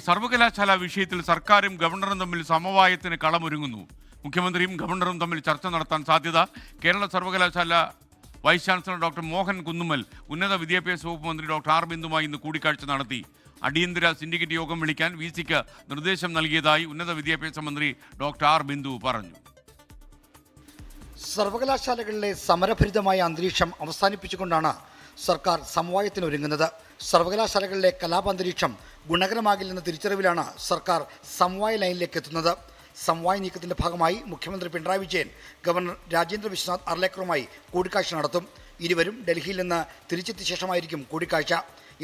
സർവകലാശാല വിഷയത്തിൽ സർക്കാരും ഗവർണറും തമ്മിൽ സമവായത്തിന് കളമൊരുങ്ങുന്നു. മുഖ്യമന്ത്രിയും ഗവർണറും തമ്മിൽ ചർച്ച നടത്താൻ സാധ്യത. കേരള സർവകലാശാല vice chancellor doctor Mohan Kunnummal ഉന്നത വിദ്യാഭ്യാസ വകുപ്പ് മന്ത്രി ഡോക്ടർ ആർ ബിന്ദുമായി ഇന്ന് കൂടിക്കാഴ്ച നടത്തി. അടിയന്തര സിൻഡിക്കേറ്റ് യോഗം വിളിക്കാൻ വിസിക്ക് നിർദ്ദേശം നൽകിയതായി ഉന്നത വിദ്യാഭ്യാസ മന്ത്രി ഡോക്ടർ ആർ ബിന്ദു പറഞ്ഞു. സർവകലാശാലകളിലെ സമരഭരിതമായ അന്തരീക്ഷം അവസാനിപ്പിച്ചുകൊണ്ടാണ് സർക്കാർ സമവായത്തിനൊരുങ്ങുന്നത്. സർവകലാശാലകളിലെ കലാപാന്തരീക്ഷം ഗുണകരമാകില്ലെന്ന തിരിച്ചറിവിലാണ് സർക്കാർ സമവായ ലൈനിലേക്ക് എത്തുന്നത്. സമവായ നീക്കത്തിന്റെ ഭാഗമായി മുഖ്യമന്ത്രി പിണറായി വിജയൻ ഗവർണർ രാജേന്ദ്ര വിശ്വനാഥ് അർലേക്കറുമായി കൂടിക്കാഴ്ച നടത്തും. ഇരുവരും ഡൽഹിയിൽ നിന്ന് തിരിച്ചെത്തിയ ശേഷമായിരിക്കും കൂടിക്കാഴ്ച.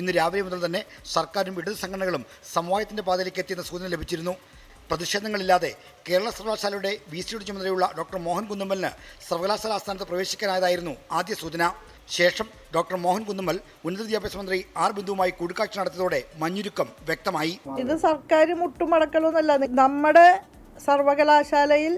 ഇന്ന് രാവിലെ മുതൽ തന്നെ സർക്കാരും ഇടത് സംഘടനകളും സമവായത്തിന്റെ പാതയിലേക്ക് എത്തിയെന്ന സൂചന ലഭിച്ചിരുന്നു. പ്രതിഷേധങ്ങളില്ലാതെ കേരള സർവകലാശാലയുടെ വിസിയുടെ ചുമതലയുള്ള ഡോക്ടർ മോഹൻ കുന്നുമ്മലിന് സർവകലാശാല ആസ്ഥാനത്ത് പ്രവേശിക്കാനായതായിരുന്നു ആദ്യ സൂചന. ശേഷം ഡോക്ടർ മോഹൻ കുന്നുമ്മൽ ഉന്നത വിദ്യാഭ്യാസ മന്ത്രി ആർ ബിന്ദുവുമായി കൂടിക്കാഴ്ച നടത്തിയതോടെ മഞ്ഞുരുക്കം വ്യക്തമായി. ഇത് സർക്കാർ മുട്ടുമടക്കലൊന്നല്ല. നമ്മുടെ സർവകലാശാലയിൽ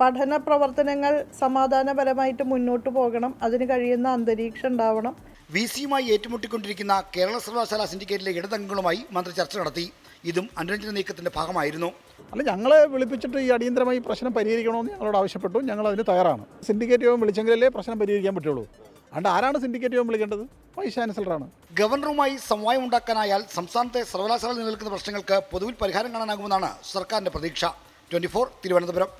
പഠന പ്രവർത്തനങ്ങൾ സമാധാനപരമായിട്ട് മുന്നോട്ട് പോകണം. അതിന് കഴിയുന്ന അന്തരീക്ഷം ഉണ്ടാവണം. വിസിയുമായി ഏറ്റുമുട്ടിക്കൊണ്ടിരിക്കുന്ന കേരള സർവകലാശാല സിൻഡിക്കേറ്റിലെ ഇടതംഗങ്ങളുമായി മന്ത്രി ചർച്ച നടത്തി. ഇതും അനുരഞ്ജന നീക്കത്തിന്റെ ഭാഗമായിരുന്നു. അല്ല, ഞങ്ങളെ വിളിപ്പിച്ചിട്ട് ഈ അടിയന്തരമായി പ്രശ്നം പരിഹരിക്കണമെന്ന് ഞങ്ങളോട് ആവശ്യപ്പെട്ടു. ഞങ്ങൾ അതിന് തയ്യാറാണ്. സിൻഡിക്കേറ്റ് യോഗം വിളിച്ചെങ്കിലല്ലേ പ്രശ്നം പരിഹരിക്കാൻ പറ്റുള്ളൂ. അതുകൊണ്ട് ആരാണ് സിൻഡിക്കേറ്റ് യോഗം വിളിക്കേണ്ടത്? വൈസ് ചാൻസലറാണ്. ഗവർണറുമായി സമവായം ഉണ്ടാക്കാനായാൽ സംസ്ഥാനത്തെ സർവകലാശാല നിലനിൽക്കുന്ന പ്രശ്നങ്ങൾക്ക് പൊതുവിൽ പരിഹാരം കാണാനാകുമെന്നാണ് സർക്കാരിന്റെ പ്രതീക്ഷ. 24 തിരുവനന്തപുരം.